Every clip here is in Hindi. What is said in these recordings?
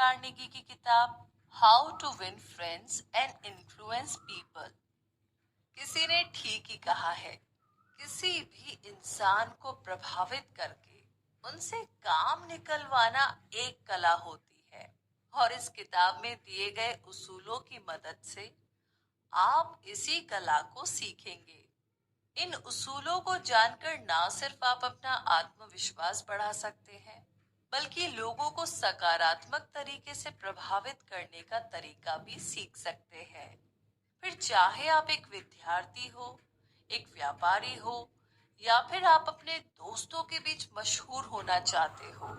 कार्नेगी की किताब how to win friends and influence people. किसी ने ठीक ही कहा है, किसी भी इंसान को प्रभावित करके उनसे काम निकलवाना एक कला होती है। और इस किताब में दिए गए उसूलों की मदद से आप इसी कला को सीखेंगे। इन उसूलों को जानकर ना सिर्फ आप अपना आत्मविश्वास बढ़ा सकते हैं, बल्कि लोगों को सकारात्मक तरीके से प्रभावित करने का तरीका भी सीख सकते हैं। फिर चाहे आप एक विद्यार्थी हो, एक व्यापारी हो, या फिर आप अपने दोस्तों के बीच मशहूर होना चाहते हो,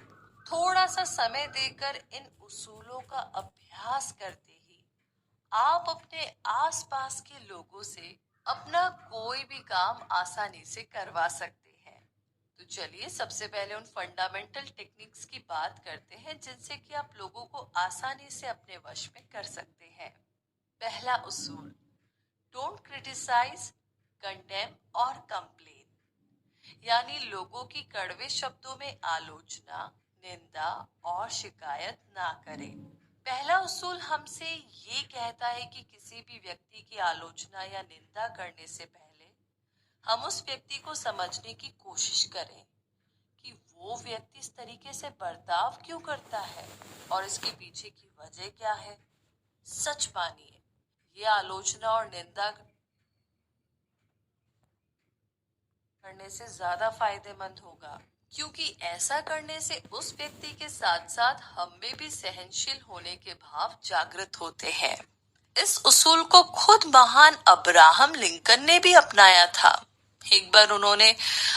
थोड़ा सा समय देकर इन उसूलों का अभ्यास करते ही आप अपने आसपास के लोगों से अपना कोई भी काम आसानी से करवा सकते हैं। तो चलिए सबसे पहले उन फंडामेंटल टेक्निक्स की बात करते हैं जिनसे कि आप लोगों को आसानी से अपने वश में कर सकते हैं। पहला उसूल, डोंट क्रिटिसाइज, कंडेम और कंप्लेन। यानी लोगों की कड़वे शब्दों में आलोचना, निंदा और शिकायत ना करें। पहला उसूल हमसे ये कहता है कि किसी भी व्यक्ति की आलोचना या निंदा करने से पहले हम उस व्यक्ति को समझने की कोशिश करें कि वो व्यक्ति इस तरीके से बर्ताव क्यों करता है और इसके पीछे की वजह क्या है। सच मानिए, ये आलोचना और निंदा करने से ज्यादा फायदेमंद होगा, क्योंकि ऐसा करने से उस व्यक्ति के साथ साथ हम में भी सहनशील होने के भाव जागृत होते हैं। इस उसूल को खुद महान अब्राहम लिंकन ने भी अपनाया था। एक बार उन्होंने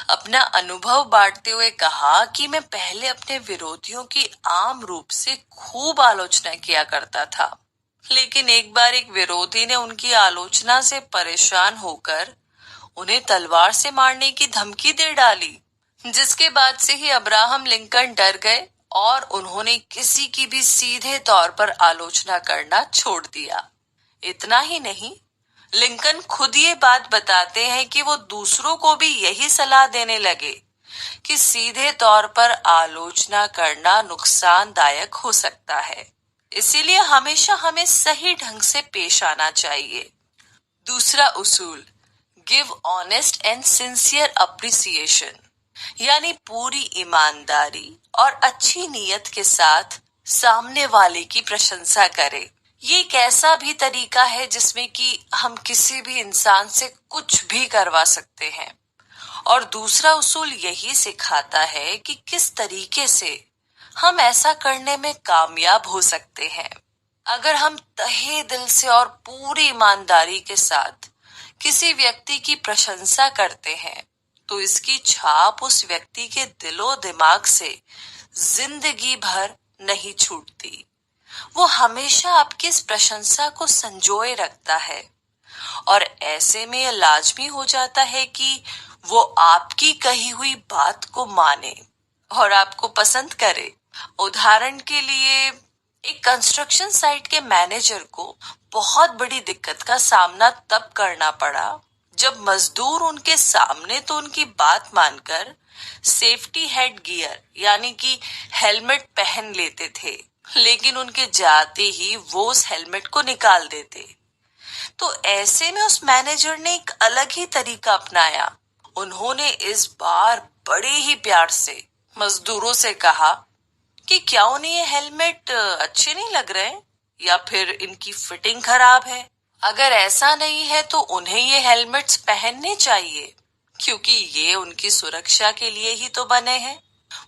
अपना अनुभव बांटते हुए कहा कि मैं पहले अपने विरोधियों की आम रूप से खूब आलोचना किया करता था, लेकिन एक बार एक विरोधी ने उनकी आलोचना से परेशान होकर उन्हें तलवार से मारने की धमकी दे डाली, जिसके बाद से ही अब्राहम लिंकन डर गए और उन्होंने किसी की भी सीधे तौर पर आलोचना करना छोड़ दिया। इतना ही नहीं, लिंकन खुद ये बात बताते हैं कि वो दूसरों को भी यही सलाह देने लगे कि सीधे तौर पर आलोचना करना नुकसानदायक हो सकता है, इसीलिए हमेशा हमें सही ढंग से पेश आना चाहिए। दूसरा उसूल, give honest and sincere appreciation. यानी पूरी ईमानदारी और अच्छी नीयत के साथ सामने वाले की प्रशंसा करें। ये एक ऐसा भी तरीका है जिसमें कि हम किसी भी इंसान से कुछ भी करवा सकते हैं। और दूसरा उसूल यही सिखाता है कि किस तरीके से हम ऐसा करने में कामयाब हो सकते हैं। अगर हम तहे दिल से और पूरी ईमानदारी के साथ किसी व्यक्ति की प्रशंसा करते हैं, तो इसकी छाप उस व्यक्ति के दिलो दिमाग से जिंदगी भर नहीं छूटती। वो हमेशा आपकी इस प्रशंसा को संजोए रखता है और ऐसे में यह लाजमी हो जाता है कि वो आपकी कही हुई बात को माने और आपको पसंद करे। उदाहरण के लिए, एक कंस्ट्रक्शन साइट के मैनेजर को बहुत बड़ी दिक्कत का सामना तब करना पड़ा जब मजदूर उनके सामने तो उनकी बात मानकर सेफ्टी हेड गियर यानी कि हेलमेट पहन लेते थे, लेकिन उनके जाते ही वो उस हेलमेट को निकाल देते। तो ऐसे में उस मैनेजर ने एक अलग ही तरीका अपनाया। उन्होंने इस बार बड़े ही प्यार से मजदूरों से कहा कि क्या उन्हें ये हेलमेट अच्छे नहीं लग रहे या फिर इनकी फिटिंग खराब है। अगर ऐसा नहीं है तो उन्हें ये हेलमेट्स पहनने चाहिए, क्योंकि ये उनकी सुरक्षा के लिए ही तो बने हैं।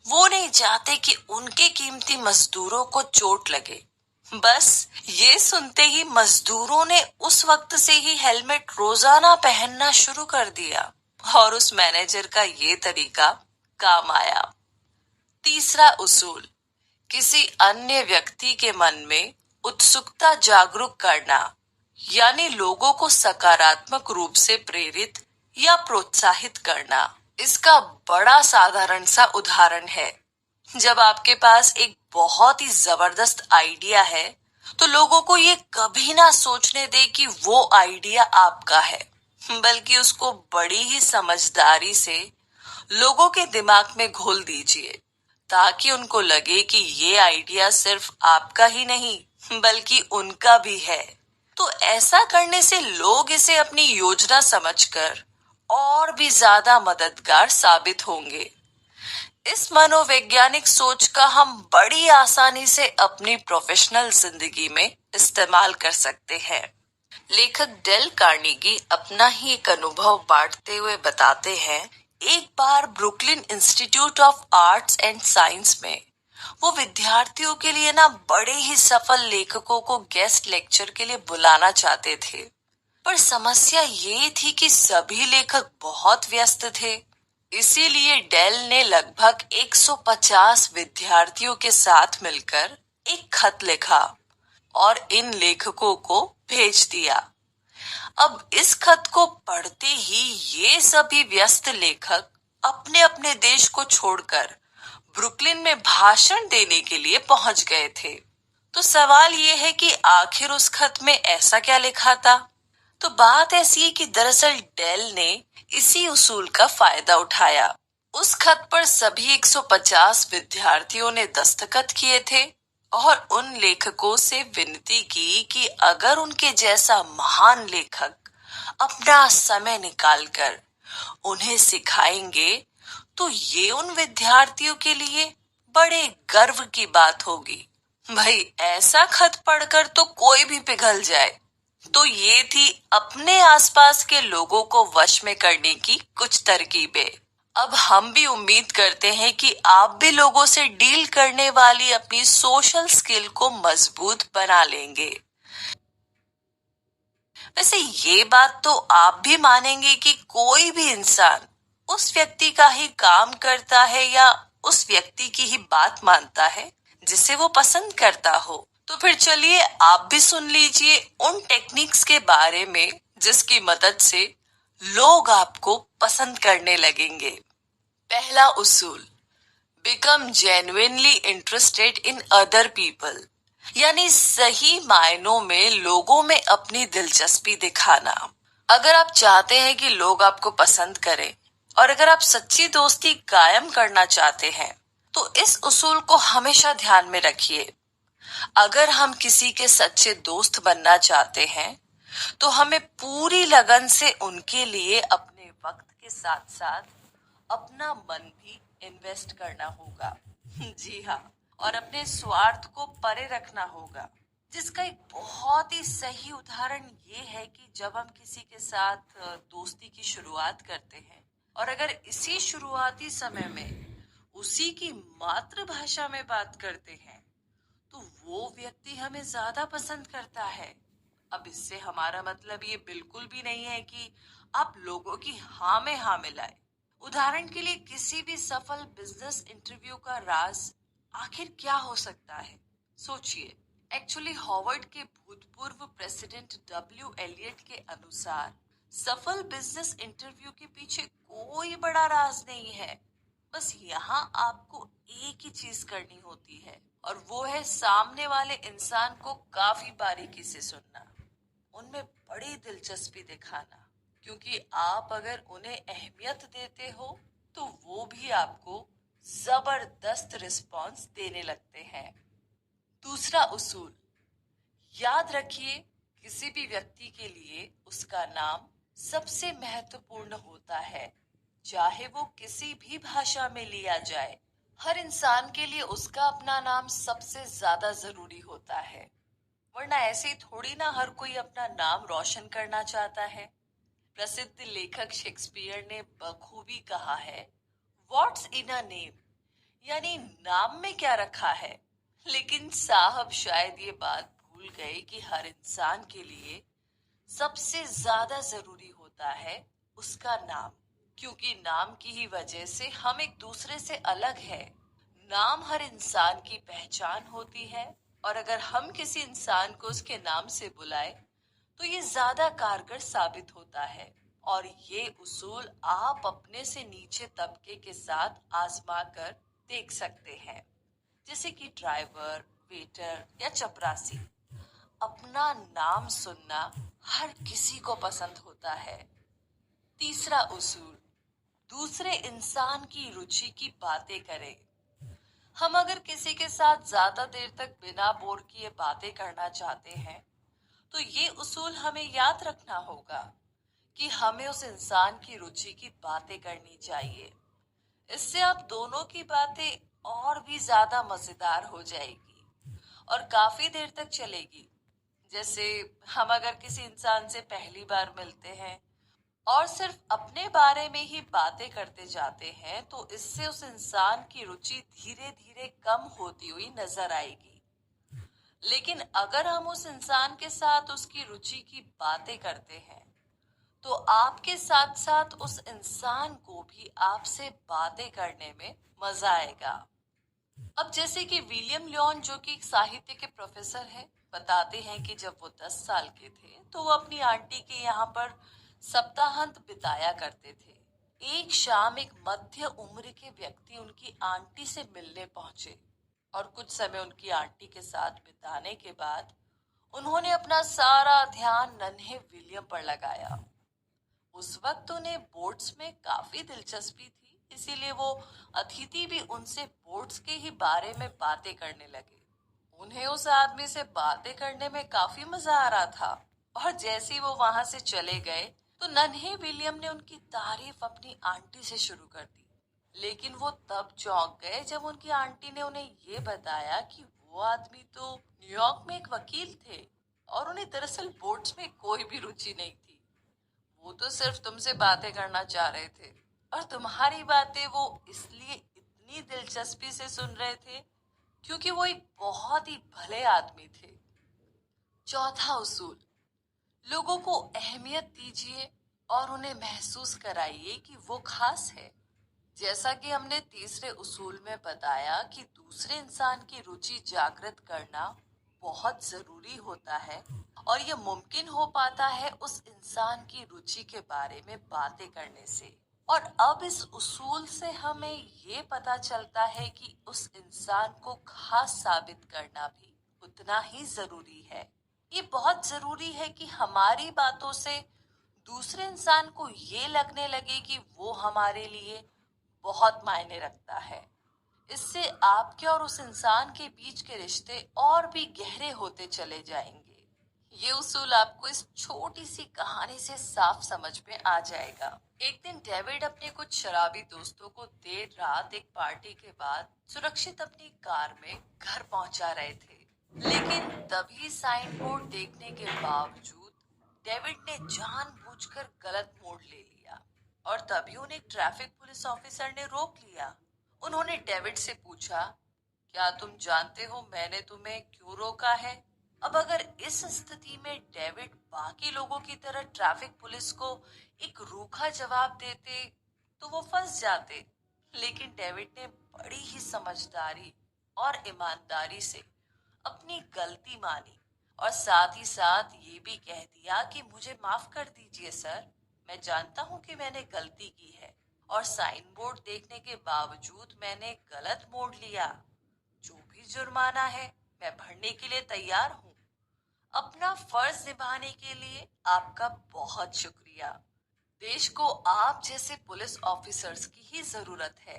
वो नहीं चाहते कि उनके कीमती मजदूरों को चोट लगे। बस ये सुनते ही मजदूरों ने उस वक्त से ही हेलमेट रोजाना पहनना शुरू कर दिया और उस मैनेजर का ये तरीका काम आया। तीसरा उसूल, किसी अन्य व्यक्ति के मन में उत्सुकता जागरूक करना, यानी लोगों को सकारात्मक रूप से प्रेरित या प्रोत्साहित करना। इसका बड़ा साधारण सा उदाहरण है, जब आपके पास एक बहुत ही जबरदस्त आइडिया है तो लोगों को ये कभी ना सोचने दे कि वो आइडिया आपका है, बल्कि उसको बड़ी ही समझदारी से लोगों के दिमाग में घोल दीजिए ताकि उनको लगे कि ये आइडिया सिर्फ आपका ही नहीं बल्कि उनका भी है। तो ऐसा करने से लोग इसे अपनी योजना समझकर और भी ज्यादा मददगार साबित होंगे। इस मनोवैज्ञानिक सोच का हम बड़ी आसानी से अपनी प्रोफेशनल जिंदगी में इस्तेमाल कर सकते हैं। लेखक डेल कार्नेगी अपना ही एक अनुभव बांटते हुए बताते हैं, एक बार Brooklyn institute of arts and science में वो विद्यार्थियों के लिए ना बड़े ही सफल लेखकों को गेस्ट लेक्चर के लिए बुलाना चाहते थे। पर समस्या ये थी कि सभी लेखक बहुत व्यस्त थे। इसीलिए डेल ने लगभग 150 विद्यार्थियों के साथ मिलकर एक खत लिखा और इन लेखकों को भेज दिया। अब इस खत को पढ़ते ही ये सभी व्यस्त लेखक अपने अपने देश को छोड़कर ब्रुकलिन में भाषण देने के लिए पहुंच गए थे। तो सवाल ये है कि आखिर उस खत में ऐसा क्या लिखा था? तो बात ऐसी है कि दरअसल डेल ने इसी उसूल का फायदा उठाया। उस खत पर सभी 150 विद्यार्थियों ने दस्तखत किए थे और उन लेखकों से विनती की कि अगर उनके जैसा महान लेखक अपना समय निकालकर उन्हें सिखाएंगे तो ये उन विद्यार्थियों के लिए बड़े गर्व की बात होगी। भाई ऐसा खत पढ़कर तो कोई भी पिघल जाए। तो ये थी अपने आसपास के लोगों को वश में करने की कुछ तरकीबें। अब हम भी उम्मीद करते हैं कि आप भी लोगों से डील करने वाली अपनी सोशल स्किल को मजबूत बना लेंगे। वैसे ये बात तो आप भी मानेंगे कि कोई भी इंसान उस व्यक्ति का ही काम करता है या उस व्यक्ति की ही बात मानता है जिसे वो पसंद करता हो। तो फिर चलिए आप भी सुन लीजिए उन टेक्निक्स के बारे में जिसकी मदद से लोग आपको पसंद करने लगेंगे। पहला उसूल, become genuinely interested in other people, यानी सही मायनों में लोगों में अपनी दिलचस्पी दिखाना। अगर आप चाहते हैं कि लोग आपको पसंद करें और अगर आप सच्ची दोस्ती कायम करना चाहते हैं तो इस उसूल को हमेशा ध्यान में रखिए। अगर हम किसी के सच्चे दोस्त बनना चाहते हैं तो हमें पूरी लगन से उनके लिए अपने वक्त के साथ साथ अपना मन भी इन्वेस्ट करना होगा। जी हाँ, और अपने स्वार्थ को परे रखना होगा। जिसका एक बहुत ही सही उदाहरण ये है कि जब हम किसी के साथ दोस्ती की शुरुआत करते हैं और अगर इसी शुरुआती समय में उसी की मातृभाषा में बात करते हैं तो वो व्यक्ति हमें ज्यादा पसंद करता है। अब इससे हमारा मतलब ये बिल्कुल भी नहीं है कि आप लोगों की हाँ में हाँ मिलाए। उदाहरण के लिए किसी भी सफल बिजनेस इंटरव्यू का राज आखिर क्या हो सकता है? सोचिए। एक्चुअली हॉवर्ड के भूतपूर्व प्रेसिडेंट डब्ल्यू एलियट के अनुसार सफल बिजनेस इंटरव्यू के पीछे कोई बड़ा राज नहीं है। बस यहाँ आपको एक ही चीज करनी होती है और वो है सामने वाले इंसान को काफी बारीकी से सुनना, उनमें बड़ी दिलचस्पी दिखाना, क्योंकि आप अगर उन्हें अहमियत देते हो तो वो भी आपको जबरदस्त रिस्पॉन्स देने लगते हैं। दूसरा उसूल, याद रखिए किसी भी व्यक्ति के लिए उसका नाम सबसे महत्वपूर्ण होता है, चाहे वो किसी भी भाषा में लिया जाए। हर इंसान के लिए उसका अपना नाम सबसे ज्यादा जरूरी होता है, वरना ऐसे ही थोड़ी ना हर कोई अपना नाम रोशन करना चाहता है। प्रसिद्ध लेखक शेक्सपियर ने बखूबी कहा है, व्हाट्स इन अ नेम, यानी नाम में क्या रखा है। लेकिन साहब शायद ये बात भूल गए कि हर इंसान के लिए सबसे ज्यादा जरूरी होता है उसका नाम, क्योंकि नाम की ही वजह से हम एक दूसरे से अलग है। नाम हर इंसान की पहचान होती है और अगर हम किसी इंसान को उसके नाम से बुलाए तो ये ज्यादा कारगर साबित होता है। और ये उसूल आप अपने से नीचे तबके के साथ आजमा कर देख सकते हैं, जैसे कि ड्राइवर, वेटर या चपरासी। अपना नाम सुनना हर किसी को पसंद होता है। तीसरा उसूल, दूसरे इंसान की रुचि की बातें करें। हम अगर किसी के साथ ज्यादा देर तक बिना बोर किए बातें करना चाहते हैं, तो ये उसूल हमें याद रखना होगा कि हमें उस इंसान की रुचि की बातें करनी चाहिए। इससे आप दोनों की बातें और भी ज्यादा मजेदार हो जाएगी और काफी देर तक चलेगी। जैसे हम अगर किसी इंसान से पहली बार मिलते हैं और सिर्फ अपने बारे में ही बातें करते जाते हैं, तो इससे उस इंसान की रुचि धीरे धीरे कम होती हुई नजर आएगी। लेकिन अगर हम उस इंसान के साथ उसकी रुचि की बातें करते हैं, तो आपके साथ साथ उस इंसान को भी आपसे बातें करने में मजा आएगा। अब जैसे कि विलियम लियोन, जो कि एक साहित्य के प्रोफेसर हैं, बताते हैं कि जब वो 10 साल के थे तो वो अपनी आंटी के यहाँ पर सप्ताहांत बिताया करते थे। एक शाम एक मध्य उम्र के व्यक्ति उनकी आंटी से मिलने पहुंचे और कुछ समय उनकी आंटी के साथ बिताने के बाद उन्होंने अपना सारा ध्यान नन्हे विलियम पर लगाया। उस वक्त उन्हें बोट्स में काफी दिलचस्पी थी, इसीलिए वो अतिथि भी उनसे बोट्स के ही बारे में बातें करने लगे। उन्हें उस आदमी से बातें करने में काफी मजा आ रहा था, और जैसे ही वो वहां से चले गए तो नन्हे विलियम ने उनकी तारीफ अपनी आंटी से शुरू कर दी। लेकिन वो तब चौंक गए जब उनकी आंटी ने उन्हें ये बताया कि वो आदमी तो न्यूयॉर्क में एक वकील थे और उन्हें दरअसल बोट्स में कोई भी रुचि नहीं थी। वो तो सिर्फ तुमसे बातें करना चाह रहे थे, और तुम्हारी बातें वो इसलिए इतनी दिलचस्पी से सुन रहे थे क्योंकि वो एक बहुत ही भले आदमी थे। चौथा उसूल, लोगों को अहमियत दीजिए और उन्हें महसूस कराइए कि वो खास है। जैसा कि हमने तीसरे उसूल में बताया कि दूसरे इंसान की रुचि जागृत करना बहुत जरूरी होता है, और यह मुमकिन हो पाता है उस इंसान की रुचि के बारे में बातें करने से। और अब इस उसूल से हमें ये पता चलता है कि उस इंसान को खास साबित करना भी उतना ही जरूरी है। ये बहुत जरूरी है कि हमारी बातों से दूसरे इंसान को ये लगने लगे कि वो हमारे लिए बहुत मायने रखता है। इससे आपके और उस इंसान के बीच के रिश्ते और भी गहरे होते चले जाएंगे। ये उसूल आपको इस छोटी सी कहानी से साफ समझ में आ जाएगा। एक दिन डेविड अपने कुछ शराबी दोस्तों को देर रात एक पार्टी के बाद सुरक्षित अपनी कार में घर पहुंचा रहे थे। लेकिन तभी साइन बोर्ड देखने के बावजूद डेविड ने जानबूझकर गलत मोड़ ले लिया, और तभी उन्हें ट्रैफिक पुलिस ऑफिसर ने रोक लिया। उन्होंने डेविड से पूछा, क्या तुम जानते हो मैंने तुम्हें क्यों रोका है? अब अगर इस स्थिति में डेविड बाकी लोगों की तरह ट्रैफिक पुलिस को एक रूखा जवाब देते तो वो फंस जाते। लेकिन डेविड ने बड़ी ही समझदारी और ईमानदारी से अपनी गलती मानी, और साथ ही साथ ये भी कह दिया कि मुझे माफ कर दीजिए सर, मैं जानता हूँ कि मैंने गलती की है और साइन बोर्ड देखने के बावजूद मैंने गलत मोड़ लिया। जो भी जुर्माना है मैं भरने के लिए तैयार हूँ। अपना फर्ज निभाने के लिए आपका बहुत शुक्रिया। देश को आप जैसे पुलिस ऑफिसर्स की ही जरूरत है।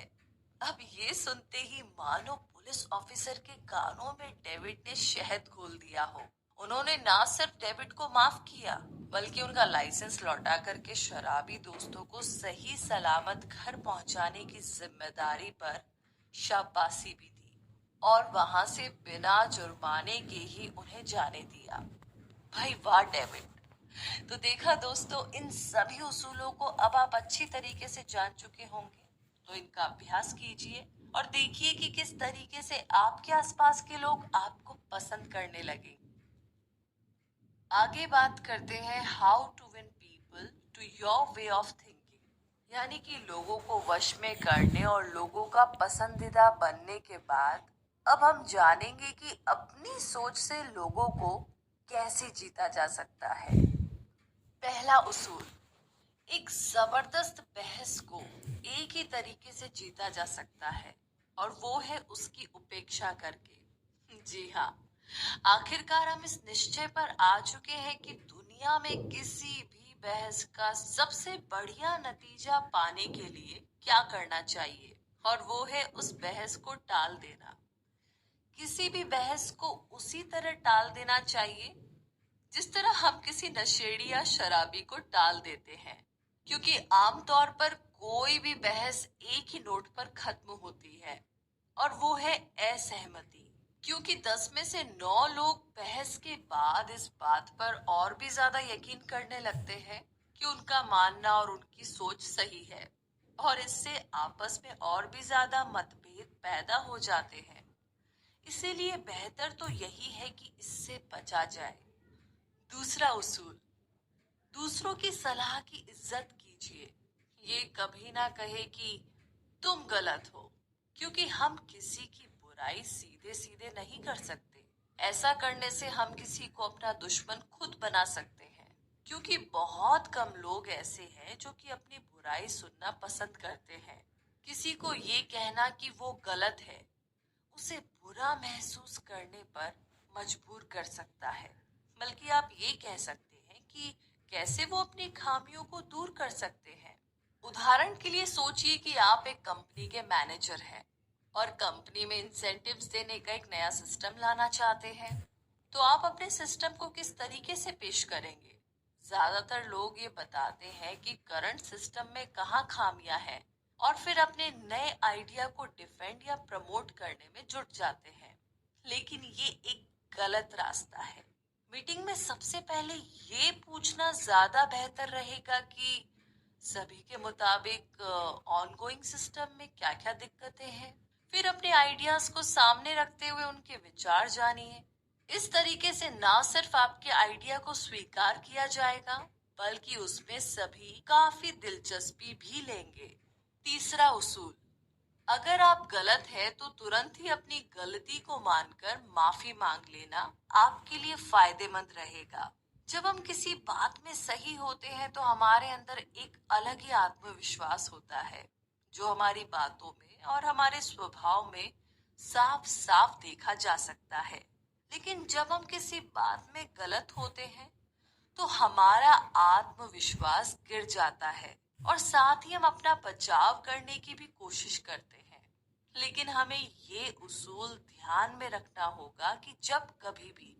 अब ये सुनते ही मानो पुलिस ऑफिसर के कानों में डेविड ने शहद घोल दिया हो। उन्होंने ना सिर्फ डेविड को माफ किया, बल्कि उनका लाइसेंस लौटा करके शराबी दोस्तों को सही सलामत घर पहुंचाने की जिम्मेदारी पर शाबाशी भी दी, और वहां से बिना जुर्माने के ही उन्हें जाने दिया। भाई वाह डेविड! तो देखा दोस्तों, इन सभी उसूलों को अब आप अच्छी तरीके से जान चुके होंगे। तो इनका अभ्यास कीजिए और देखिए कि किस तरीके से आपके आसपास के लोग आपको पसंद करने लगे। आगे बात करते हैं how to win people to your way of thinking, यानी कि लोगों को वश में करने और लोगों का पसंदीदा बनने के बाद अब हम जानेंगे कि अपनी सोच से लोगों को कैसे जीता जा सकता है। पहला उसूल, एक जबरदस्त बहस को एक ही तरीके से जीता जा सकता है, और वो है उसकी उपेक्षा करके। जी हाँ, आखिरकार हम इस निश्चय पर आ चुके हैं कि दुनिया में किसी भी बहस का सबसे बढ़िया नतीजा पाने के लिए क्या करना चाहिए। और वो है उस बहस को टाल देना। किसी भी बहस को उसी तरह टाल देना चाहिए जिस तरह हम किसी नशेड़ी या शराबी को टाल देते हैं, क्योंकि आमतौर पर कोई भी बहस एक ही नोट पर खत्म होती है, और वो है असहमति। क्योंकि 10 में से 9 लोग बहस के बाद इस बात पर और भी ज्यादा यकीन करने लगते हैं कि उनका मानना और उनकी सोच सही है, और इससे आपस में और भी ज्यादा मतभेद पैदा हो जाते हैं। इसीलिए बेहतर तो यही है कि इससे बचा जाए। दूसरा उसूल, दूसरों की सलाह की इज्जत कीजिए। ये कभी ना कहे कि तुम गलत हो, क्योंकि हम किसी की बुराई सीधे सीधे नहीं कर सकते। ऐसा करने से हम किसी को अपना दुश्मन खुद बना सकते हैं, क्योंकि बहुत कम लोग ऐसे हैं जो कि अपनी बुराई सुनना पसंद करते हैं। किसी को ये कहना कि वो गलत है उसे बुरा महसूस करने पर मजबूर कर सकता है। बल्कि आप ये कह सकते हैं कि कैसे वो अपनी खामियों को दूर कर सकते हैं। उदाहरण के लिए सोचिए कि आप एक कंपनी के मैनेजर हैं और कंपनी में इंसेंटिव्स देने का एक नया सिस्टम लाना चाहते हैं। तो आप अपने सिस्टम को किस तरीके से पेश करेंगे? ज्यादातर लोग ये बताते हैं कि करंट सिस्टम में कहाँ खामियां हैं, और फिर अपने नए आइडिया को डिफेंड या प्रमोट करने में जुट जाते हैं। लेकिन ये एक गलत रास्ता है। मीटिंग में सबसे पहले ये पूछना ज्यादा बेहतर रहेगा कि सभी के मुताबिक ऑनगोइंग सिस्टम में क्या क्या दिक्कतें हैं। फिर अपने आइडियाज को सामने रखते हुए उनके विचार जानिए। इस तरीके से ना सिर्फ आपके आइडिया को स्वीकार किया जाएगा, बल्कि उसमें सभी काफी दिलचस्पी भी लेंगे। तीसरा उसूल, अगर आप गलत है तो तुरंत ही अपनी गलती को मानकर माफी मांग लेना आपके लिए फायदेमंद रहेगा। जब हम किसी बात में सही होते हैं तो हमारे अंदर एक अलग ही आत्मविश्वास होता है, जो हमारी बातों में और हमारे स्वभाव में साफ साफ देखा जा सकता है। लेकिन जब हम किसी बात में गलत होते हैं तो हमारा आत्मविश्वास गिर जाता है, और साथ ही हम अपना बचाव करने की भी कोशिश करते हैं। लेकिन हमें ये उसूल ध्यान में रखना होगा कि जब कभी भी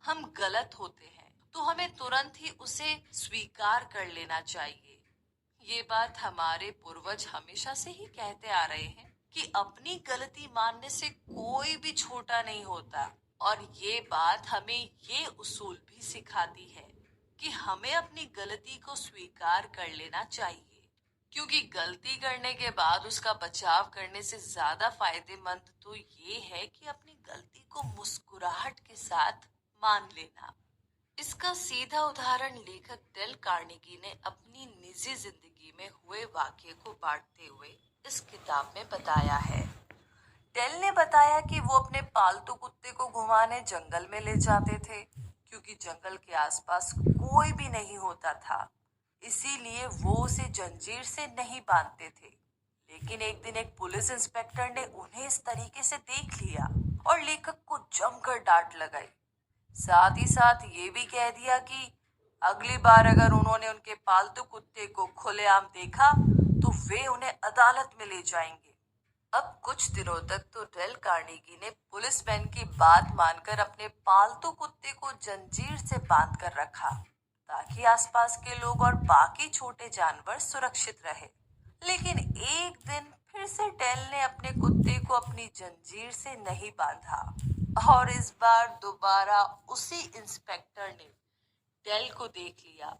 हम गलत होते हैं तो हमें तुरंत ही उसे स्वीकार कर लेना चाहिए। ये बात हमारे पूर्वज हमेशा से ही कहते आ रहे हैं कि अपनी गलती मानने से कोई भी छोटा नहीं होता, और ये बात हमें ये उसूल भी सिखाती है कि हमें अपनी गलती को स्वीकार कर लेना चाहिए, क्योंकि गलती करने के बाद उसका बचाव करने से ज्यादा फायदेमंद तो ये है कि अपनी गलती को मुस्कुराहट के साथ मान लेना। इसका सीधा उदाहरण लेखक डेल कार्नेगी ने अपनी निजी जिंदगी में हुए वाकये को बांटते हुए इस किताब में बताया है। डेल ने बताया कि वो अपने पालतू कुत्ते को घुमाने जंगल में ले जाते थे, क्योंकि जंगल के आसपास कोई भी नहीं होता था। इसीलिए वो उसे जंजीर से नहीं बांधते थे। लेकिन एक दिन एक पुलिस इंस्पेक्टर ने उन्हें इस तरीके से देख लिया और लेखक को जमकर डांट लगाई। साथ ही साथ ये भी कह दिया कि अगली बार अगर उन्होंने उनके पालतू कुत्ते को खुलेआम देखा तो वे उन्हें अदालत में ले जाएंगे। अब कुछ दिनों तक तो डेल कार्नेगी ने पुलिसमैन की बात मानकर अपने पालतू कुत्ते को जंजीर से बांध कर रखा, ताकि आसपास के लोग और बाकी छोटे जानवर सुरक्षित रहे। लेकिन एक दिन फिर से डेल ने अपने कुत्ते को अपनी जंजीर से नहीं बांधा, और इस बार दोबारा उसी इंस्पेक्टर ने डेल को देख लिया।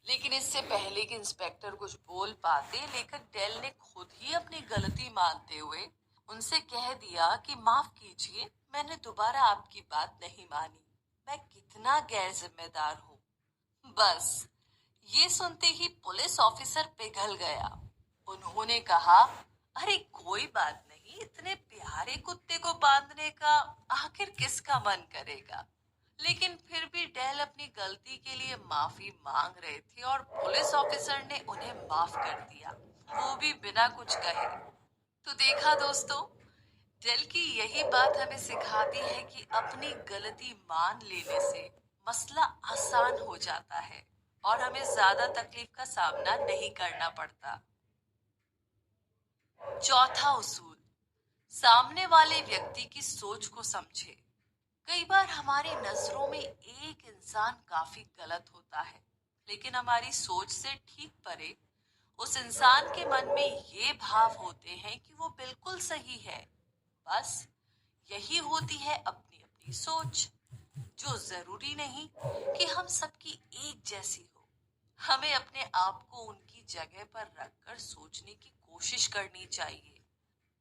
लेकिन इससे पहले कि इंस्पेक्टर कुछ बोल पाते, लेखक डेल ने खुद ही अपनी गलती मानते हुए उनसे कह दिया कि माफ कीजिए, मैंने दोबारा आपकी बात नहीं मानी। मैं कितना गैर जिम्मेदार हूँ। बस ये सुनते ही पुलिस ऑफिसर पिघल गया। उन्होंने कहा, अरे कोई बात नहीं, इतने प्यारे कुत्ते को बांधने का आखिर किसका मन करेगा। लेकिन फिर भी डेल अपनी गलती के लिए माफी मांग रहे थे और पुलिस ऑफिसर ने उन्हें माफ कर दिया, वो भी बिना कुछ कहे। तो देखा दोस्तों, डेल की यही बात हमें सिखाती है कि अपनी गलती मान लेने से मसला आसान हो जाता है और हमें ज्यादा तकलीफ का सामना नहीं करना पड़ता। चौथा उसूल, सामने वाले व्यक्ति की सोच को समझे। कई बार हमारी नजरों में एक इंसान काफी गलत होता है, लेकिन हमारी सोच से ठीक परे उस इंसान के मन में ये भाव होते हैं कि वो बिल्कुल सही है। बस यही होती है अपनी अपनी सोच, जो जरूरी नहीं कि हम सबकी एक जैसी हो। हमें अपने आप को उनकी जगह पर रखकर सोचने की कोशिश करनी चाहिए,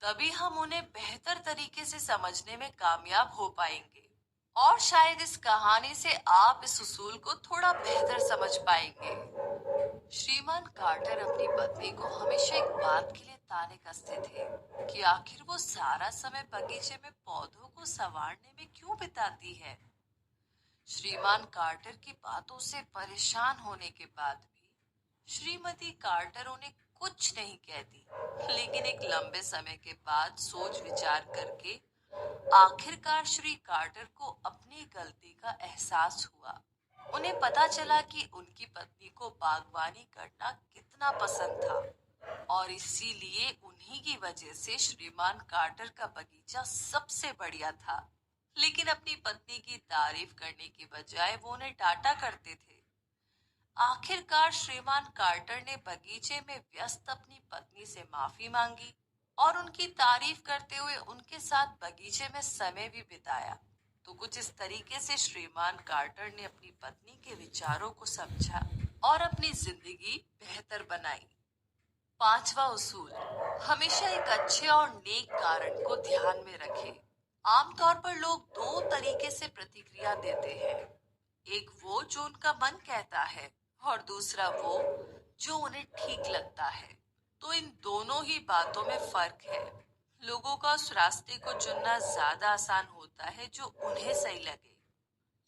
तभी हम उन्हें बेहतर तरीके से समझने में कामयाब हो पाएंगे। और शायद इस कहानी से आप इस उसूल को थोड़ा बेहतर समझ पाएंगे। श्रीमान कार्टर अपनी पत्नी को हमेशा एक बात के लिए ताने कसते थे कि आखिर वो सारा समय बगीचे में पौधों को संवारने में क्यों बिताती है। श्रीमान कार्टर की बातों से परेशान होने के बाद भी श्रीमती कार्टर उन्हें कुछ नहीं कहती, लेकिन एक लंबे समय के बाद सोच विचार करके आखिरकार श्री कार्टर को अपनी गलती का एहसास हुआ। उन्हें पता चला कि उनकी पत्नी को बागवानी करना कितना पसंद था और इसीलिए उन्हीं की वजह से श्रीमान कार्टर का बगीचा सबसे बढ़िया था। लेकिन अपनी पत्नी की तारीफ करने की बजाय वो उन्हें डांटा करते थे। आखिरकार श्रीमान कार्टर ने बगीचे में व्यस्त अपनी पत्नी से माफी मांगी और उनकी तारीफ करते हुए उनके साथ बगीचे में समय भी बिताया। तो कुछ इस तरीके से श्रीमान कार्टर ने अपनी पत्नी के विचारों को समझा और अपनी जिंदगी बेहतर बनाई। पांचवा उसूल, हमेशा एक अच्छे और नेक कारण को ध्यान में रखें। आमतौर पर लोग दो तरीके से प्रतिक्रिया देते हैं, एक वो जो उनका मन कहता है और दूसरा वो जो उन्हें ठीक लगता है। तो इन दोनों ही बातों में फर्क है। लोगों का उस रास्ते को चुनना ज्यादा आसान होता है जो उन्हें सही लगे,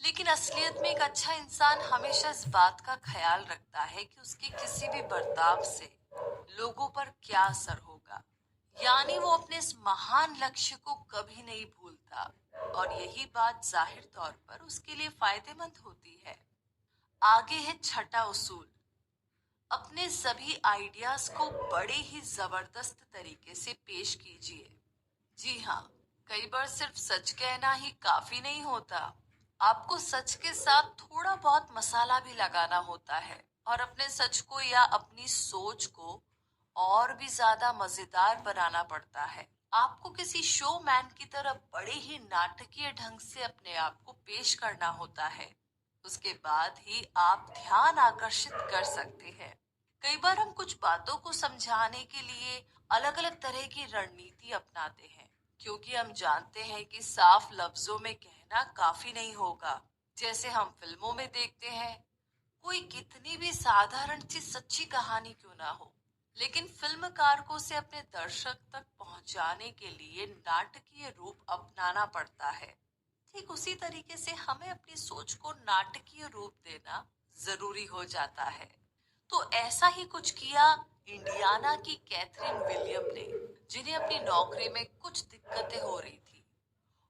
लेकिन असलियत में एक अच्छा इंसान हमेशा इस बात का ख्याल रखता है कि उसके किसी भी बर्ताव से लोगों पर क्या असर होगा। यानी वो अपने इस महान लक्ष्य को कभी नहीं भूलता और यही बात जाहिर तौर पर उसके लिए फायदेमंद होती है। आगे है छठा उसूल, अपने सभी आइडियाज को बड़े ही जबरदस्त तरीके से पेश कीजिए। जी हाँ, कई बार सिर्फ सच कहना ही काफी नहीं होता। आपको सच के साथ थोड़ा बहुत मसाला भी लगाना होता है और अपने सच को या अपनी सोच को और भी ज्यादा मजेदार बनाना पड़ता है। आपको किसी शो मैन की तरह बड़े ही नाटकीय ढंग से अपने आप को पेश करना होता है। उसके बाद ही आप ध्यान आकर्षित कर सकते हैं। कई बार हम कुछ बातों को समझाने के लिए अलग अलग तरह की रणनीति अपनाते हैं, क्योंकि हम जानते हैं कि साफ लफ्जों में कहना काफी नहीं होगा। जैसे हम फिल्मों में देखते हैं, कोई कितनी भी साधारण सी सच्ची कहानी क्यों ना हो, लेकिन फिल्मकार को उसे अपने दर्शक तक पहुंचाने के लिए नाटकीय रूप अपनाना पड़ता है। ठीक उसी तरीके से हमें अपनी सोच को नाटकीय रूप देना जरूरी हो जाता है। तो ऐसा ही कुछ किया इंडियाना की कैथरीन विलियम ने, जिन्हें अपनी नौकरी में कुछ दिक्कतें हो रही थी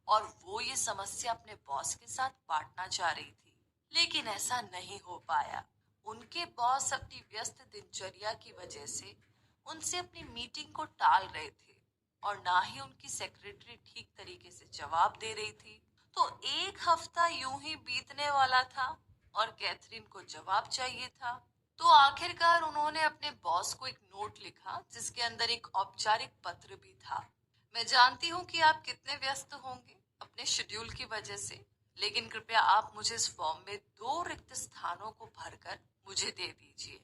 और वो ये समस्या अपने बॉस के साथ बांटना चाह रही थी, लेकिन ऐसा नहीं हो पाया। उनके बॉस अपनी व्यस्त दिनचर्या की वजह से उनसे अपनी मीटिंग को टाल रहे थे और ना ही उनकी सेक्रेटरी ठीक तरीके से जवाब दे रही थी। तो एक हफ्ता यूं ही बीतने वाला था और कैथरीन को जवाब चाहिए था। तो आखिरकार उन्होंने अपने बॉस को एक नोट लिखा जिसके अंदर एक औपचारिक पत्र भी था। मैं जानती हूँ कि आप कितने व्यस्त होंगे अपने शेड्यूल की वजह से, लेकिन कृपया आप मुझे इस फॉर्म में दो रिक्त स्थानों को भरकर मुझे दे दीजिए।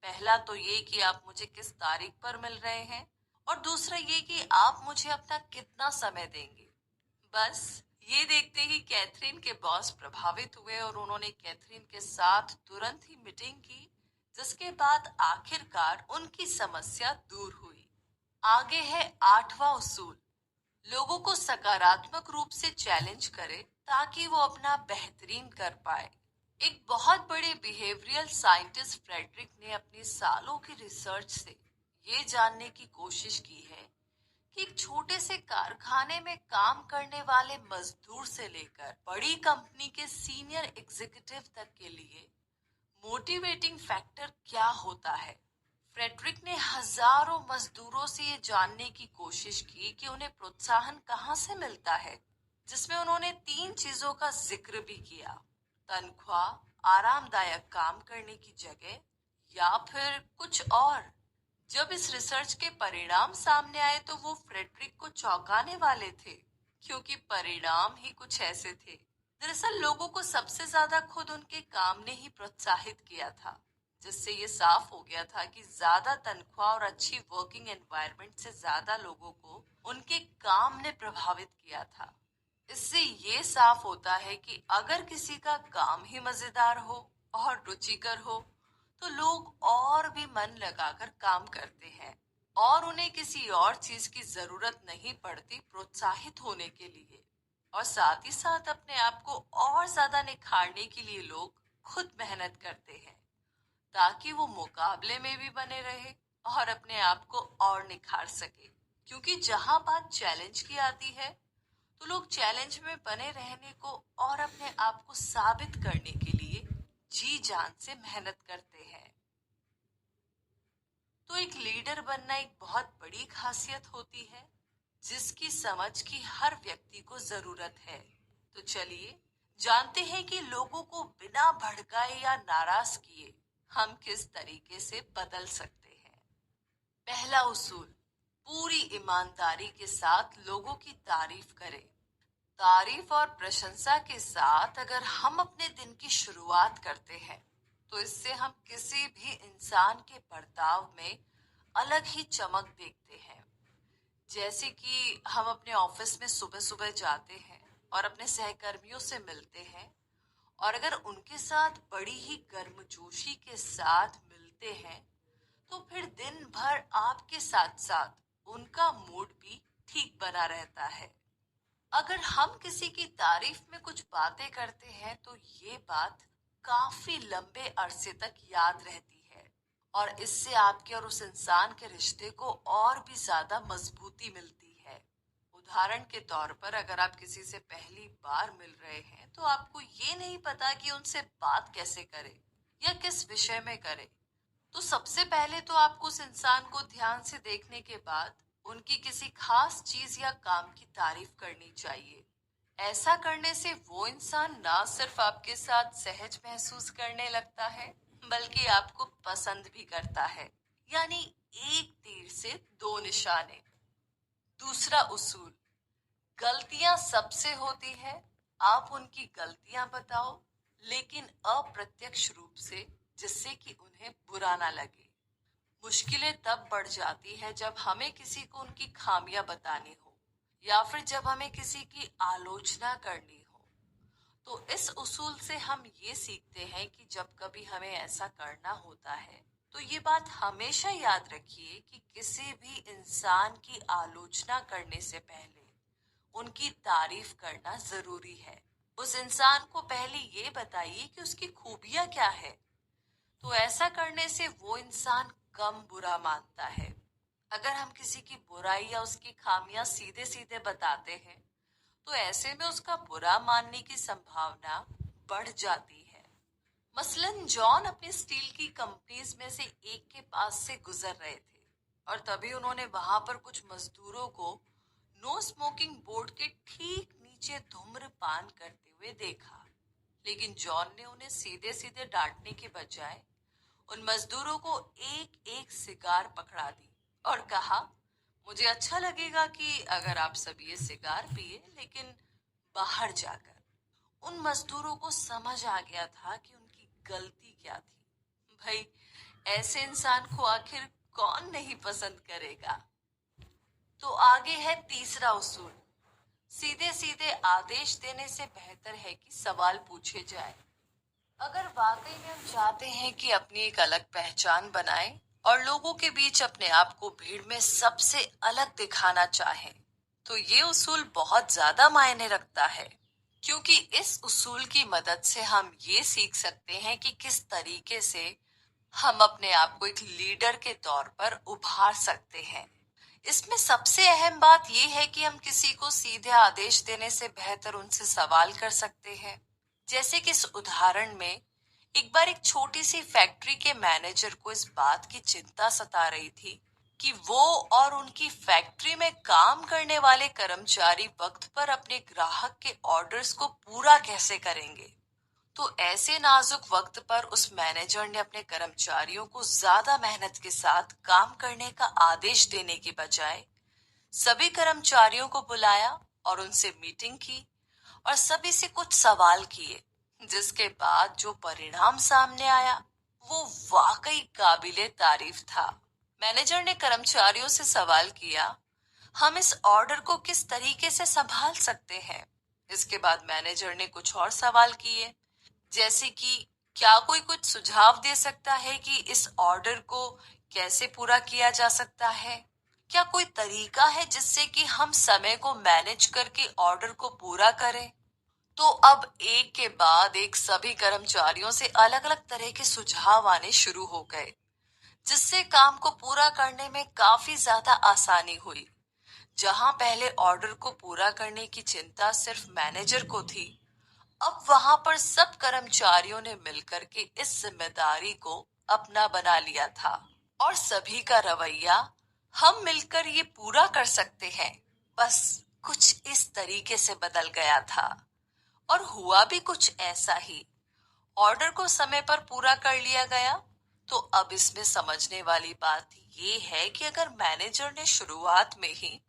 पहला तो ये कि आप मुझे किस तारीख पर मिल रहे हैं और दूसरा ये कि आप मुझे अपना कितना समय देंगे। बस ये देखते ही कैथरीन के बॉस प्रभावित हुए और उन्होंने कैथरीन के साथ तुरंत ही मीटिंग की, जिसके बाद आखिरकार उनकी समस्या दूर हुई। आगे है आठवां उसूल, लोगों को सकारात्मक रूप से चैलेंज करें ताकि वो अपना बेहतरीन कर पाए। एक बहुत बड़े बिहेवियरल साइंटिस्ट फ्रेडरिक ने अपनी सालों की रिसर्च से ये जानने की कोशिश की है कि एक छोटे से कारखाने में काम करने वाले मजदूर से लेकर बड़ी कंपनी के सीनियर एग्जीक्यूटिव तक के लिए मोटिवेटिंग फैक्टर क्या होता है। फ्रेडरिक ने हजारों मजदूरों से ये जानने की कोशिश की कि उन्हें प्रोत्साहन कहाँ से मिलता है, जिसमें उन्होंने 3 चीजों का जिक्र भी किया: तनख्वाह, आरामदायक काम करने की जगह, या फिर कुछ और। जब इस रिसर्च के परिणाम सामने आए तो वो फ्रेडरिक को चौंकाने वाले थे, क्योंकि परिणाम ही कुछ ऐसे थे। दरअसल लोगों को सबसे ज्यादा खुद उनके काम ने ही प्रोत्साहित किया था, जिससे ये साफ हो गया था कि ज्यादा तनख्वाह और अच्छी वर्किंग एनवायरनमेंट से ज्यादा लोगों को उनके काम ने प्रभावित किया था। इससे ये साफ होता है कि अगर किसी का काम ही मजेदार हो और रुचिकर हो, तो लोग और भी मन लगाकर काम करते हैं और उन्हें किसी और चीज की जरूरत नहीं पड़ती प्रोत्साहित होने के लिए। और साथ ही साथ अपने आप को और ज्यादा निखारने के लिए लोग खुद मेहनत करते हैं, ताकि वो मुकाबले में भी बने रहे और अपने आप को और निखार सके। क्योंकि जहां बात चैलेंज की आती है, तो लोग चैलेंज में बने रहने को और अपने आप को साबित करने के लिए जी जान से मेहनत करते हैं। तो एक लीडर बनना एक बहुत बड़ी खासियत होती है, जिसकी समझ की हर व्यक्ति को जरूरत है। तो चलिए जानते हैं कि लोगों को बिना भड़काए या नाराज किए हम किस तरीके से बदल सकते हैं। पहला उसूल: पूरी ईमानदारी के साथ लोगों की तारीफ करें। तारीफ और प्रशंसा के साथ अगर हम अपने दिन की शुरुआत करते हैं, तो इससे हम किसी भी इंसान के बर्ताव में अलग ही चमक देखते हैं। जैसे कि हम अपने ऑफिस में सुबह सुबह जाते हैं और अपने सहकर्मियों से मिलते हैं, और अगर उनके साथ बड़ी ही गर्मजोशी के साथ मिलते हैं, तो फिर दिन भर आपके साथ साथ उनका मूड भी ठीक बना रहता है। अगर हम किसी की तारीफ में कुछ बातें करते हैं, तो ये बात काफी लंबे अरसे तक याद रहती है और इससे आपके और उस इंसान के रिश्ते को और भी ज्यादा मजबूती मिलती है। उदाहरण के तौर पर, अगर आप किसी से पहली बार मिल रहे हैं तो आपको ये नहीं पता कि उनसे बात कैसे करें या किस विषय में करें, तो सबसे पहले तो आपको उस इंसान को ध्यान से देखने के बाद उनकी किसी खास चीज या काम की तारीफ करनी चाहिए। ऐसा करने से वो इंसान ना सिर्फ आपके साथ सहज महसूस करने लगता है, बल्कि आपको पसंद भी करता है। यानी एक तीर से दो निशाने। दूसरा उसूल: गलतियां सबसे होती है, आप उनकी गलतियां बताओ, लेकिन अप्रत्यक्ष रूप से, जिससे कि उन्हें बुरा ना लगे। मुश्किलें तब बढ़ जाती है जब हमें किसी को उनकी खामियां बतानी हो, या फिर जब हमें किसी की आलोचना करनी हो। तो इस उसूल से हम ये सीखते हैं कि जब कभी हमें ऐसा करना होता है, तो ये बात हमेशा याद रखिए कि किसी भी इंसान की आलोचना करने से पहले उनकी तारीफ करना जरूरी है। उस इंसान को पहले ये बताइए कि उसकी खूबियां क्या है, तो ऐसा करने से वो इंसान कम बुरा मानता है। अगर हम किसी की बुराई या उसकी खामियां सीधे सीधे बताते हैं, तो ऐसे में उसका बुरा मानने की संभावना बढ़ जाती है। मसलन जॉन अपनी स्टील की कंपनीज में से एक के पास से गुजर रहे थे, और तभी उन्होंने वहां पर कुछ मजदूरों को नो स्मोकिंग बोर्ड के ठीक नीचे धूम्रपान करते हुए देखा। लेकिन जॉन ने उन्हें सीधे सीधे डांटने के बजाय उन मजदूरों को एक एक सिगार पकड़ा दी और कहा, मुझे अच्छा लगेगा कि अगर आप सब ये सिगार पिए, लेकिन बाहर जाकर। उन मजदूरों को समझ आ गया था कि उनकी गलती क्या थी। भाई, ऐसे इंसान को आखिर कौन नहीं पसंद करेगा। तो आगे है तीसरा उसूल: सीधे सीधे आदेश देने से बेहतर है कि सवाल पूछे जाए। अगर वाकई में हम चाहते हैं कि अपनी एक अलग पहचान बनाएं और लोगों के बीच अपने आप को भीड़ में सबसे अलग दिखाना चाहें, तो ये उसूल बहुत ज्यादा मायने रखता है। क्योंकि इस उसूल की मदद से हम ये सीख सकते हैं कि किस तरीके से हम अपने आप को एक लीडर के तौर पर उभार सकते हैं। इसमें सबसे अहम बात यह है कि हम किसी को सीधे आदेश देने से बेहतर उनसे सवाल कर सकते हैं। जैसे कि इस उदाहरण में एक बार एक छोटी सी फैक्ट्री के मैनेजर को इस बात की चिंता सता रही थी कि वो और उनकी फैक्ट्री में काम करने वाले कर्मचारी वक्त पर अपने ग्राहक के ऑर्डर्स को पूरा कैसे करेंगे। तो ऐसे नाजुक वक्त पर उस मैनेजर ने अपने कर्मचारियों को ज्यादा मेहनत के साथ काम करने का आदेश देने की बजाय सभी कर्मचारियों को बुलाया और उनसे मीटिंग की और सभी से कुछ सवाल किए, जिसके बाद जो परिणाम सामने आया वो वाकई काबिले तारीफ था। मैनेजर ने कर्मचारियों से सवाल किया, हम इस ऑर्डर को किस तरीके से संभाल सकते हैं। इसके बाद मैनेजर ने कुछ और सवाल किए, जैसे कि क्या कोई कुछ सुझाव दे सकता है कि इस ऑर्डर को कैसे पूरा किया जा सकता है। क्या कोई तरीका है जिससे कि हम समय को मैनेज करके ऑर्डर को पूरा करें। तो अब एक के बाद एक सभी कर्मचारियों से अलग अलग तरह के सुझाव आने शुरू हो गए, जिससे काम को पूरा करने में काफी ज्यादा आसानी हुई। जहां पहले ऑर्डर को पूरा करने की चिंता सिर्फ मैनेजर को थी, अब वहां पर सब कर्मचारियों ने मिलकर के इस जिम्मेदारी को अपना बना लिया था और सभी का रवैया हम मिलकर ये पूरा कर सकते हैं, बस कुछ इस तरीके से बदल गया था। और हुआ भी कुछ ऐसा ही। ऑर्डर को समय पर पूरा कर लिया गया। तो अब इसमें समझने वाली बात ये है कि अगर मैनेजर ने शुरुआत में ही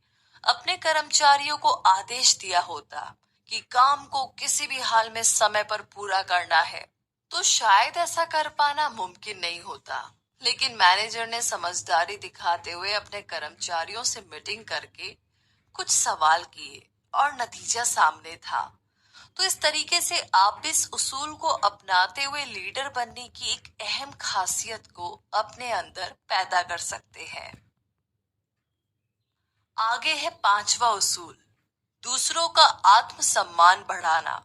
अपने कर्मचारियों को आदेश दिया होता कि काम को किसी भी हाल में समय पर पूरा करना है, तो शायद ऐसा कर पाना मुमकिन नहीं होता। लेकिन मैनेजर ने समझदारी दिखाते हुए अपने कर्मचारियों से मीटिंग करके कुछ सवाल किए और नतीजा सामने था। तो इस तरीके से आप भी इस उसूल को अपनाते हुए लीडर बनने की एक अहम खासियत को अपने अंदर पैदा कर सकते हैं। आगे है पांचवा उसूल, दूसरों का आत्मसम्मान बढ़ाना।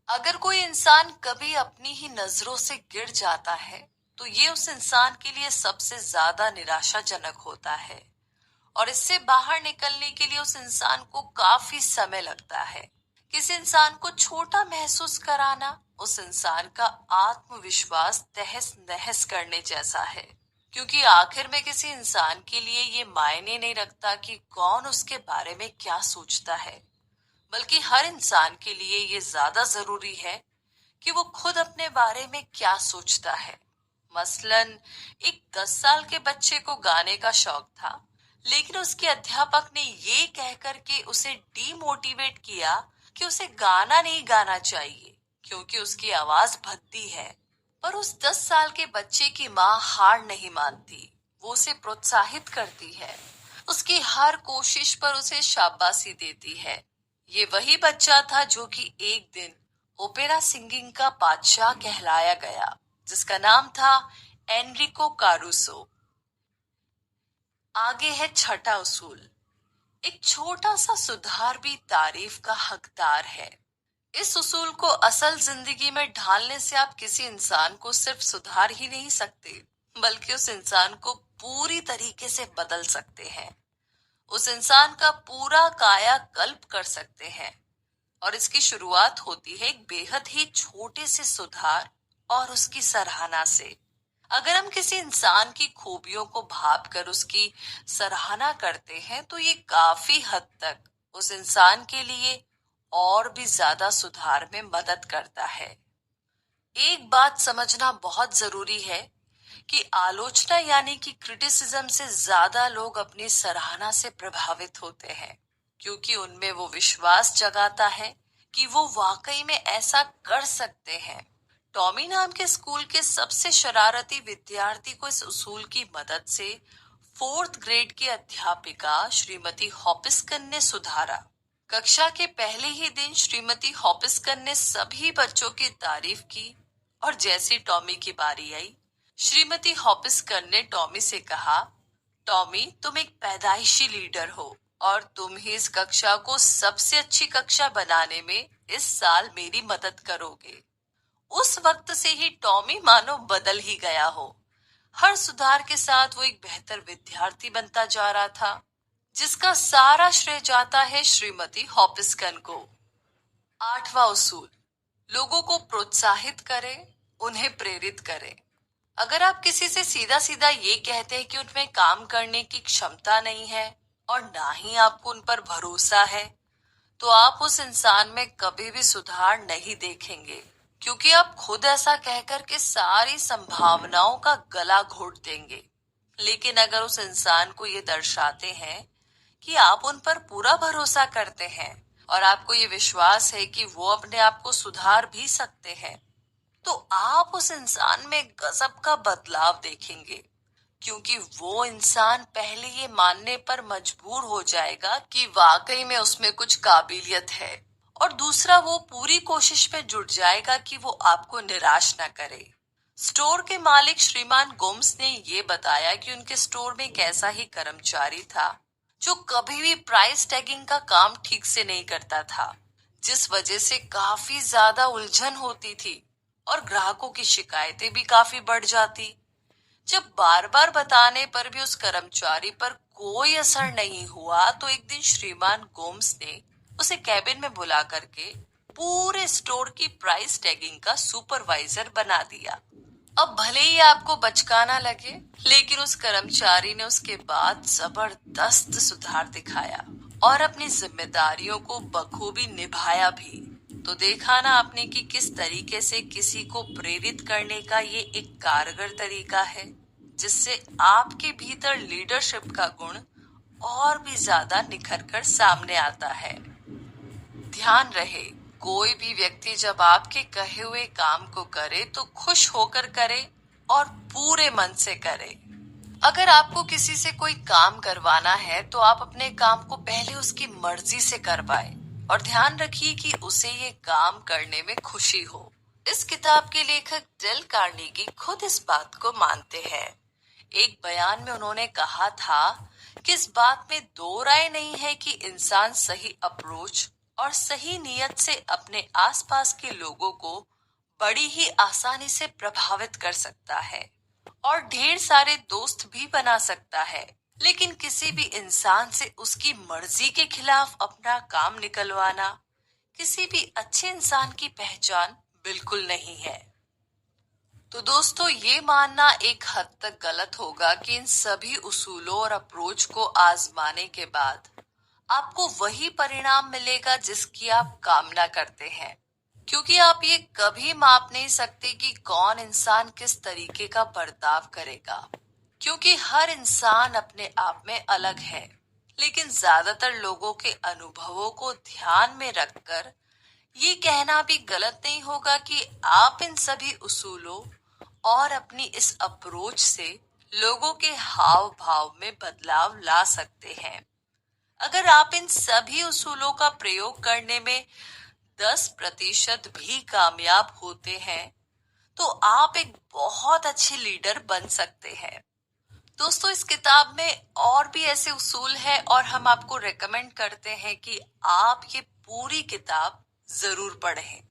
अगर कोई इंसान कभी अपनी ही नजरों से गिर जाता है, तो ये उस इंसान के लिए सबसे ज्यादा निराशाजनक होता है और इससे बाहर निकलने के लिए उस इंसान को काफी समय लगता है। किसी इंसान को छोटा महसूस कराना उस इंसान का आत्मविश्वास तहस नहस करने जैसा है, क्योंकि आखिर में किसी इंसान के लिए ये मायने नहीं रखता कि कौन उसके बारे में क्या सोचता है, बल्कि हर इंसान के लिए ये ज्यादा जरूरी है कि वो खुद अपने बारे में क्या सोचता है। मसलन एक 10 साल के बच्चे को गाने का शौक था, लेकिन उसके अध्यापक ने ये कहकर के उसे डीमोटिवेट किया कि उसे गाना नहीं गाना चाहिए क्योंकि उसकी आवाज भद्दी है। पर उस 10 साल के बच्चे की माँ हार नहीं मानती, वो उसे प्रोत्साहित करती है, उसकी हर कोशिश पर उसे शाबाशी देती है। ये वही बच्चा था जो कि एक दिन ओपेरा सिंगिंग का बादशाह कहलाया गया, जिसका नाम था एनरिको कारूसो। आगे है छठा उसूल, एक छोटा सा सुधार भी तारीफ का हकदार है। इस उसूल को असल जिंदगी में ढालने से आप किसी इंसान को सिर्फ सुधार ही नहीं सकते, बल्कि उस इंसान को पूरी तरीके से बदल सकते हैं। उस इंसान का पूरा कायाकल्प कर सकते हैं। और इसकी शुरुआत होती है एक बेहद ही छोटे से सुधार और उसकी सराहना से। अगर हम किसी इंसान की खूबियों को भाप कर उसकी सराहना करते हैं, तो ये काफी हद तक उस इंसान के लिए और भी ज्यादा सुधार में मदद करता है। एक बात समझना बहुत जरूरी है कि आलोचना यानी कि क्रिटिसिज्म से ज्यादा लोग अपनी सराहना से प्रभावित होते हैं, क्योंकि उनमें वो विश्वास जगाता है कि वो वाकई में ऐसा कर सकते हैं। टॉमी नाम के स्कूल के सबसे शरारती विद्यार्थी को इस उसूल की मदद से 4th ग्रेड की अध्यापिका श्रीमती हॉपिस्कन ने सुधारा। कक्षा के पहले ही दिन श्रीमती हॉपिस्कन ने सभी बच्चों की तारीफ की और जैसी टॉमी की बारी आई, श्रीमती हॉपिस्कन ने टॉमी से कहा, टॉमी, तुम एक पैदाइशी लीडर हो और तुम ही इस कक्षा को सबसे अच्छी कक्षा बनाने में इस साल मेरी मदद करोगे। उस वक्त से ही टॉमी मानो बदल ही गया हो। हर सुधार के साथ वो एक बेहतर विद्यार्थी बनता जा रहा था, जिसका सारा श्रेय जाता है श्रीमती हॉपिस्कन को। आठवां उसूल, लोगों को प्रोत्साहित करें, उन्हें प्रेरित करें। अगर आप किसी से सीधा सीधा ये कहते हैं कि उनमें काम करने की क्षमता नहीं है और ना ही आपको उन पर भरोसा है, तो आप उस इंसान में कभी भी सुधार नहीं देखेंगे, क्योंकि आप खुद ऐसा कहकर के सारी संभावनाओं का गला घोट देंगे। लेकिन अगर उस इंसान को ये दर्शाते हैं कि आप उन पर पूरा भरोसा करते हैं और आपको ये विश्वास है कि वो अपने आप को सुधार भी सकते हैं, तो आप उस इंसान में गजब का बदलाव देखेंगे, क्योंकि वो इंसान पहले ये मानने पर मजबूर हो जाएगा कि वाकई में उसमें कुछ काबिलियत है, और दूसरा वो पूरी कोशिश में जुट जाएगा कि वो आपको निराश न करे। स्टोर के मालिक श्रीमान गोम्स ने ये बताया कि उनके स्टोर में एक ऐसा ही कर्मचारी था जो कभी भी प्राइस टैगिंग का काम ठीक से नहीं करता था, जिस वजह से काफी ज्यादा उलझन होती थी और ग्राहकों की शिकायतें भी काफी बढ़ जाती। जब बार बार बताने पर भी उस कर्मचारी पर कोई असर नहीं हुआ, तो एक दिन श्रीमान गोम्स ने उसे कैबिन में बुला करके पूरे स्टोर की प्राइस टैगिंग का सुपरवाइजर बना दिया। अब भले ही आपको बचकाना लगे, लेकिन उस कर्मचारी ने उसके बाद जबरदस्त सुधार दिखाया और अपनी जिम्मेदारियों को बखूबी निभाया भी। तो देखा ना आपने कि किस तरीके से किसी को प्रेरित करने का ये एक कारगर तरीका है, जिससे आपके भीतर लीडरशिप का गुण और भी ज्यादा निखर कर सामने आता है। ध्यान रहे, कोई भी व्यक्ति जब आपके कहे हुए काम को करे तो खुश होकर करे और पूरे मन से करे। अगर आपको किसी से कोई काम करवाना है तो आप अपने काम को पहले उसकी मर्जी से करवाएं और ध्यान रखिए कि उसे ये काम करने में खुशी हो। इस किताब के लेखक डेल कार्नेगी खुद इस बात को मानते हैं। एक बयान में उन्होंने कहा था कि इस बात में दो राय नहीं है कि इंसान सही अप्रोच और सही नियत से अपने आसपास के लोगों को बड़ी ही आसानी से प्रभावित कर सकता है और ढेर सारे दोस्त भी बना सकता है, लेकिन किसी भी इंसान से उसकी मर्जी के खिलाफ अपना काम निकलवाना किसी भी अच्छे इंसान की पहचान बिल्कुल नहीं है। तो दोस्तों, ये मानना एक हद तक गलत होगा कि इन सभी उसूलों और अप्रोच को आजमाने के बाद आपको वही परिणाम मिलेगा जिसकी आप कामना करते हैं, क्योंकि आप ये कभी माप नहीं सकते कि कौन इंसान किस तरीके का बर्ताव करेगा, क्योंकि हर इंसान अपने आप में अलग है। लेकिन ज्यादातर लोगों के अनुभवों को ध्यान में रखकर ये कहना भी गलत नहीं होगा कि आप इन सभी उसूलों और अपनी इस अप्रोच से लोगों के हाव भाव में बदलाव ला सकते हैं। अगर आप इन सभी उसूलों का प्रयोग करने में 10% भी कामयाब होते हैं, तो आप एक बहुत अच्छे लीडर बन सकते हैं। दोस्तों, इस किताब में और भी ऐसे उसूल हैं और हम आपको रेकमेंड करते हैं कि आप ये पूरी किताब जरूर पढ़ें।